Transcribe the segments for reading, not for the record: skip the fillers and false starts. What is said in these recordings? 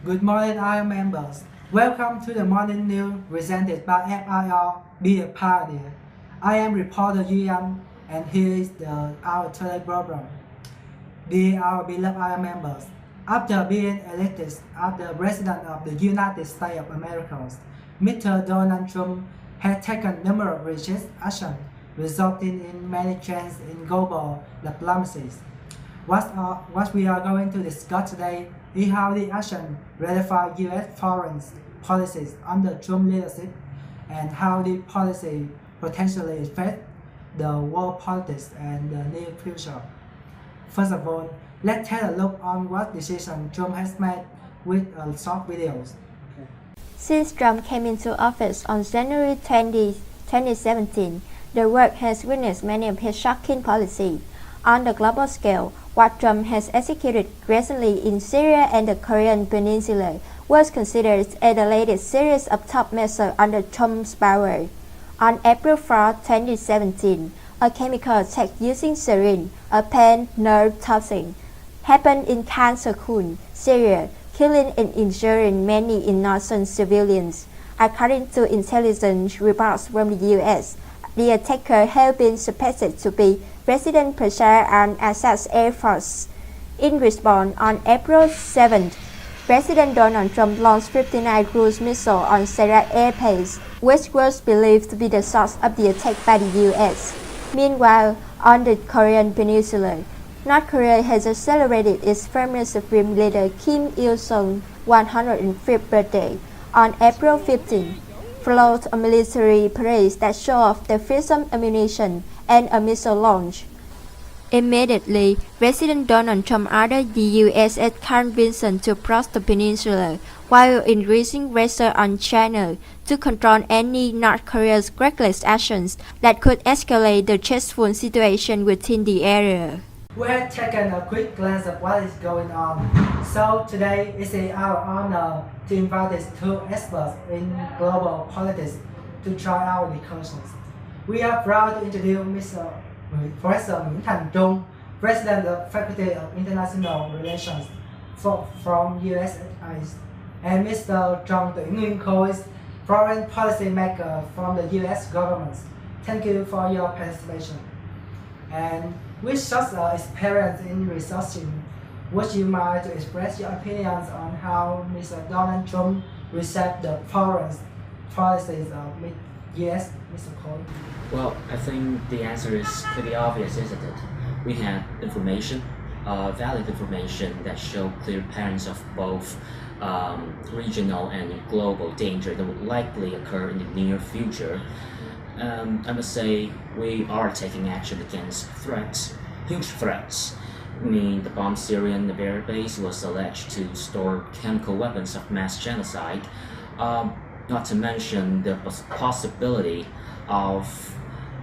Good morning, IR members. Welcome to the morning news presented by FIR Be a Pioneer. I am reporter Yuan, and here is our today program. Dear our beloved IR members, after being elected as the President of the United States of America, Mr. Donald Trump has taken numerous rigorous actions, resulting in many changes in global diplomacy. What we are going to discuss today is how the action ratify U.S. foreign policies under Trump leadership and how the policy potentially affect the world politics and the near future. First of all, let's take a look on what decision Trump has made with a short video. Since Trump came into office on January 20, 2017, the world has witnessed many of his shocking policies. On the global scale, what Trump has executed recently in Syria and the Korean Peninsula was considered as the latest series of top measures under Trump's power. On April 4, 2017, a chemical attack using sarin, a pain nerve toxin, happened in Khan Sheikhoun, Syria, killing and injuring many innocent civilians. According to intelligence reports from the U.S., the attacker had been suspected to be President Bashar al-Assad's Air Force. In response, on April 7, President Donald Trump launched 59 cruise missiles on Syrian airspace, which was believed to be the source of the attack by the U.S. Meanwhile, on the Korean Peninsula, North Korea has celebrated its former Supreme Leader Kim Il-sung's 105th birthday on April 15. Followed a military parade that showed off the fearsome ammunition and a missile launch. Immediately, President Donald Trump ordered the USS Carl Vinson to cross the peninsula while increasing pressure on China to control any North Korea's reckless actions that could escalate the stressful situation within the area. We have taken a quick glance of what is going on. So today it is our honor to invite these two experts in global politics to try our discussions. We are proud to introduce Mr. Professor Midterm, President of Faculty of International Relations from USAID, and Mr. Trong who is foreign policy maker from the US government. Thank you for your participation. And with such experience in researching, would you mind to express your opinions on how Mr. Donald Trump received the foreign policies of US, Mr. Cole? Well, I think the answer is pretty obvious, isn't it? We have information, valid information that show clear patterns of both regional and global danger that would likely occur in the near future. I must say we are taking action against threats, huge threats. I mean, the bomb Syrian air base was alleged to store chemical weapons of mass genocide, not to mention the possibility of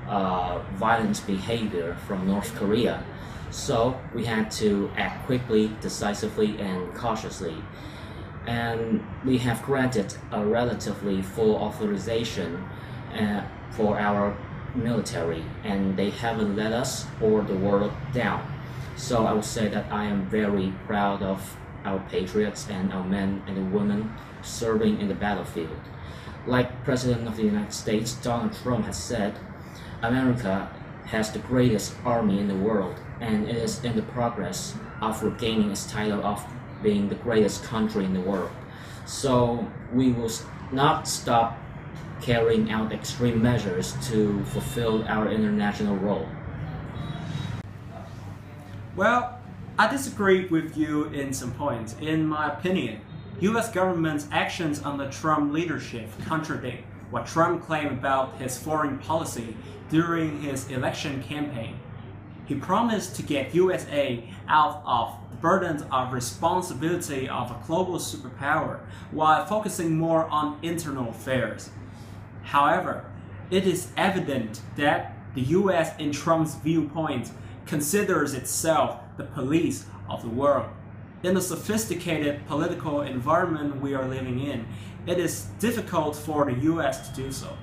violent behavior from North Korea. So we had to act quickly, decisively, and cautiously. And we have granted a relatively full authorization for our military, and they haven't let us or the world down. So I would say that I am very proud of our patriots and our men and women serving in the battlefield. Like President of the United States, Donald Trump has said, America has the greatest army in the world, and it is in the progress of regaining its title of being the greatest country in the world. So we will not stop carrying out extreme measures to fulfill our international role. Well, I disagree with you in some points. In my opinion, U.S. government's actions under Trump leadership contradict what Trump claimed about his foreign policy during his election campaign. He promised to get USA out of the burdens of responsibility of a global superpower while focusing more on internal affairs. However, it is evident that the U.S. in Trump's viewpoint considers itself the police of the world. In the sophisticated political environment we are living in, it is difficult for the U.S. to do so.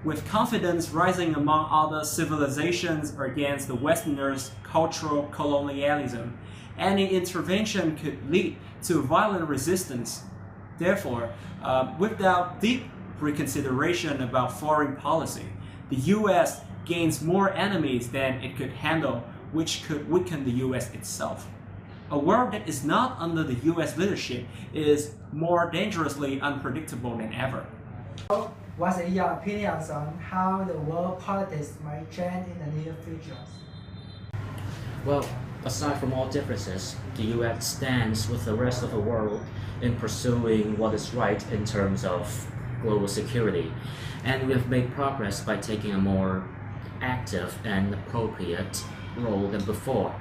with confidence rising among other civilizations against the Westerners' cultural colonialism. Any intervention could lead to violent resistance. Therefore, without deep reconsideration about foreign policy, the US gains more enemies than it could handle, which could weaken the US itself. A world that is not under the US leadership is more dangerously unpredictable than ever. What are your opinions on how the world politics might change in the near future? Well, aside from all differences, the US stands with the rest of the world in pursuing what is right in terms of global security, and we have made progress by taking a more active and appropriate role than before.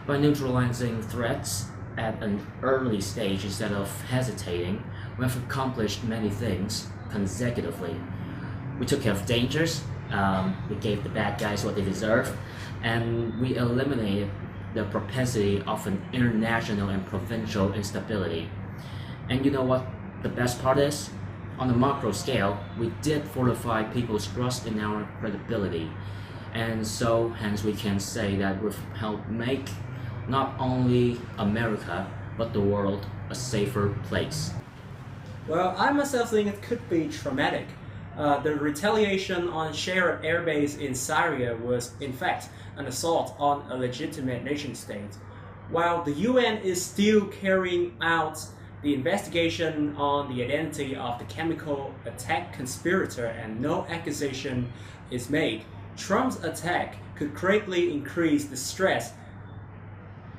By neutralizing threats at an early stage instead of hesitating, we have accomplished many things consecutively. We took care of dangers, we gave the bad guys what they deserve, and we eliminated the propensity of an international and provincial instability. And you know what the best part is? On a macro scale, we did fortify people's trust in our credibility. And so, hence we can say that we've helped make not only America, but the world a safer place. Well, I myself think it could be traumatic. The retaliation on shared airbase in Syria was, in fact, an assault on a legitimate nation-state. While the UN is still carrying out the investigation on the identity of the chemical attack conspirator and no accusation is made, Trump's attack could greatly increase the stress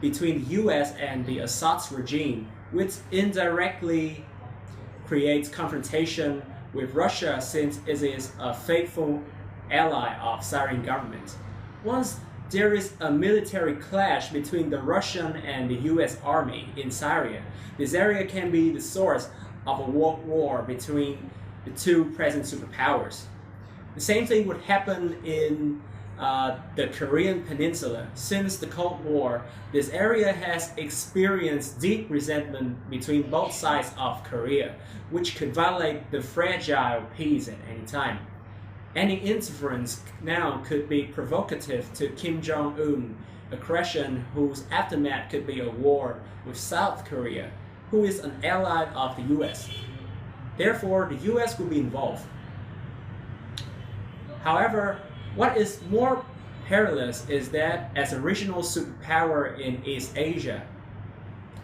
between the US and the Assad regime, which indirectly creates confrontation with Russia since it is a faithful ally of Syrian government. Once there is a military clash between the Russian and the US army in Syria, this area can be the source of a world war between the two present superpowers. The same thing would happen in the Korean Peninsula. Since the Cold War, this area has experienced deep resentment between both sides of Korea, which could violate the fragile peace at any time. Any interference now could be provocative to Kim Jong-un aggression, whose aftermath could be a war with South Korea, who is an ally of the US. Therefore, the US will be involved. However, what is more perilous is that as a regional superpower in East Asia,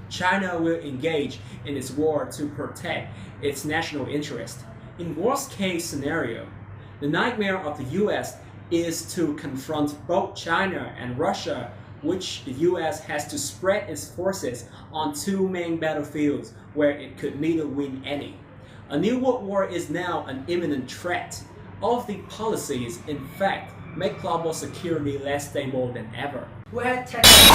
China will engage in this war to protect its national interest. In worst case scenario, the nightmare of the US is to confront both China and Russia, which the US has to spread its forces on two main battlefields where it could neither win any. A new world war is now an imminent threat. All of the policies, in fact, make global security less stable than ever. We had taken so